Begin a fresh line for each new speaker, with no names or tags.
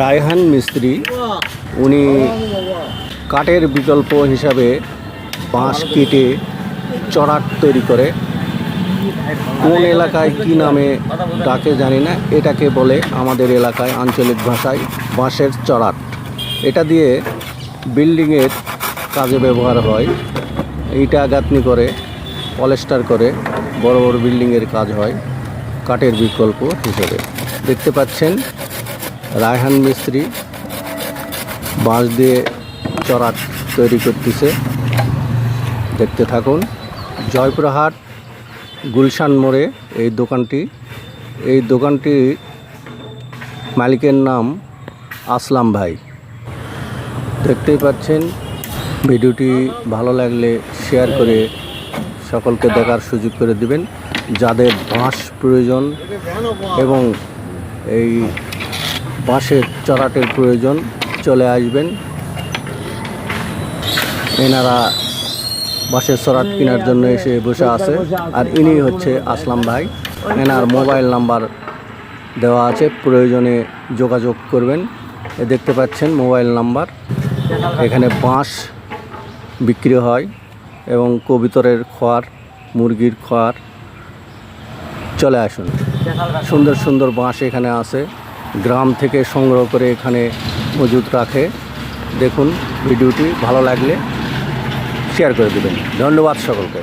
রায়হান মিস্ত্রি উনি কাঠের বিকল্প হিসাবে বাঁশ কেটে চড়াট তৈরি করে। কোন এলাকায় কি নামে ডাকে জানি না, এটাকে বলে আমাদের এলাকায় আঞ্চলিক ভাষায় বাঁশের চড়াট। এটা দিয়ে বিল্ডিংয়ের কাজে ব্যবহার হয়। ইটা গাঁথনি করে, পলেস্টার করে বড় বড় বিল্ডিংয়ের কাজ হয় কাঠের বিকল্প হিসেবে। দেখতে পাচ্ছেন রায়হান মিস্ত্রি বাঁশ দিয়ে চড়াট তৈরি করতেছে। দেখতে থাকুন। জয়পুরহাট গুলশান মোড়ে এই দোকানটির মালিকের নাম আসলাম ভাই। দেখতেই পাচ্ছেন। ভিডিওটি ভালো লাগলে শেয়ার করে সকলকে দেখার সুযোগ করে দিবেন। যাদের বাঁশ প্রয়োজন এবং এই বাঁশের চড়াটের প্রয়োজন চলে আসবেন। এনারা বাঁশের চড়াট কেনার জন্য এসে বসে আছে। আর ইনি হচ্ছে আসলাম ভাই। এনার মোবাইল নাম্বার দেওয়া আছে, প্রয়োজনে যোগাযোগ করবেন। দেখতে পাচ্ছেন মোবাইল নাম্বার। এখানে বাঁশ বিক্রি হয় এবং কবুতরের খোয়ার, মুরগির খোয়ার। চলে আসুন। সুন্দর সুন্দর বাঁশ এখানে আছে, গ্রাম থেকে সংগ্রহ করে এখানে মজুত রাখে। দেখুন, ভিডিওটি ভালো লাগলে শেয়ার করে দেবেন। ধন্যবাদ সকলকে।